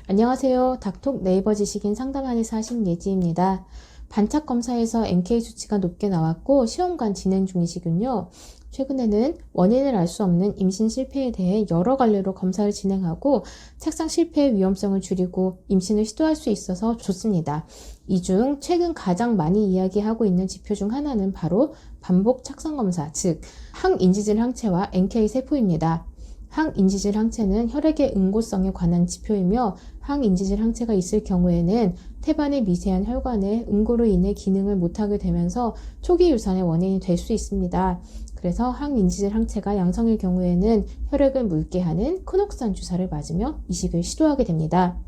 안녕하세요. 닥톡 네이버 지식인 상담원에서 하신 예지입니다. 반착 검사에서 NK 수치가 높게 나왔고 시험관 진행 중이시군요. 최근에는 원인을 알 수 없는 임신 실패에 대해 여러 갈래로 검사를 진행하고 착상 실패의 위험성을 줄이고 임신을 시도할 수 있어서 좋습니다. 이 중 최근 가장 많이 이야기하고 있는 지표 중 하나는 바로 반복 착상 검사, 즉 항인지질 항체와 NK 세포입니다. 항인지질 항체는 혈액의 응고성에 관한 지표이며 항인지질 항체가 있을 경우에는 태반의 미세한 혈관의 응고로 인해 기능을 못하게 되면서 초기 유산의 원인이 될 수 있습니다. 그래서 항인지질 항체가 양성일 경우에는 혈액을 묽게 하는 크녹산 주사를 맞으며 이식을 시도하게 됩니다.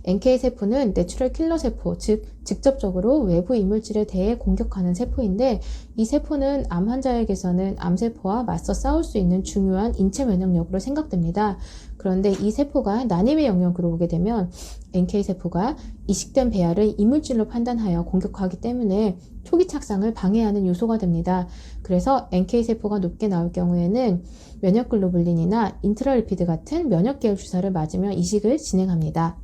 NK세포는 내추럴 킬러 세포, 즉 직접적으로 외부 이물질에 대해 공격하는 세포인데 이 세포는 암 환자에게서는 암세포와 맞서 싸울 수 있는 중요한 인체 면역력으로 생각됩니다. 그런데 이 세포가 난임의 영역으로 오게 되면 NK세포가 이식된 배아를 이물질로 판단하여 공격하기 때문에 초기 착상을 방해하는 요소가 됩니다. 그래서 NK세포가 높게 나올 경우에는 면역글로불린이나 인트라리피드 같은 면역계열 주사를 맞으며 이식을 진행합니다.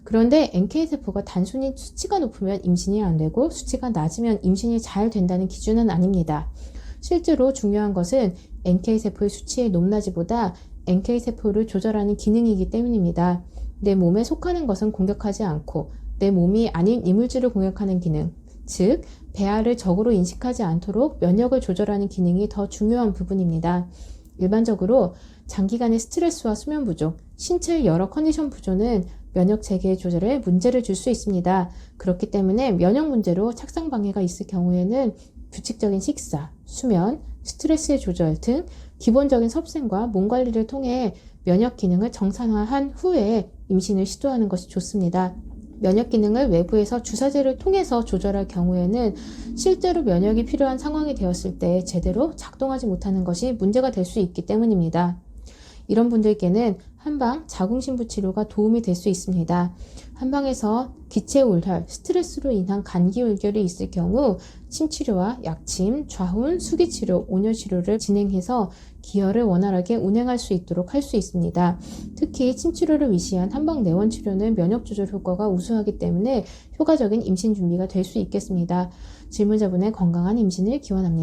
그런데 NK세포가 단순히 수치가 높으면 임신이 안 되고 수치가 낮으면 임신이 잘 된다는 기준은 아닙니다. 실제로 중요한 것은 NK세포의 수치의 높낮이보다 NK세포를 조절하는 기능이기 때문입니다. 내 몸에 속하는 것은 공격하지 않고 내 몸이 아닌 이물질을 공격하는 기능, 즉 배아를 적으로 인식하지 않도록 면역을 조절하는 기능이 더 중요한 부분입니다. 일반적으로 장기간의 스트레스와 수면 부족, 신체의 여러 컨디션 부조는 면역 체계의 조절에 문제를 줄 수 있습니다. 그렇기 때문에 면역 문제로 착상 방해가 있을 경우에는 규칙적인 식사, 수면, 스트레스의 조절 등 기본적인 섭생과 몸 관리를 통해 면역 기능을 정상화한 후에 임신을 시도하는 것이 좋습니다. 면역 기능을 외부에서 주사제를 통해서 조절할 경우에는 실제로 면역이 필요한 상황이 되었을 때 제대로 작동하지 못하는 것이 문제가 될 수 있기 때문입니다. 이런 분들께는 한방 자궁신부 치료가 도움이 될 수 있습니다. 한방에서 기체울혈, 스트레스로 인한 간기울결이 있을 경우 침치료와 약침, 좌훈, 수기치료, 온열치료를 진행해서 기혈을 원활하게 운행할 수 있도록 할 수 있습니다. 특히 침치료를 위시한 한방 내원치료는 면역조절 효과가 우수하기 때문에 효과적인 임신 준비가 될 수 있겠습니다. 질문자분의 건강한 임신을 기원합니다.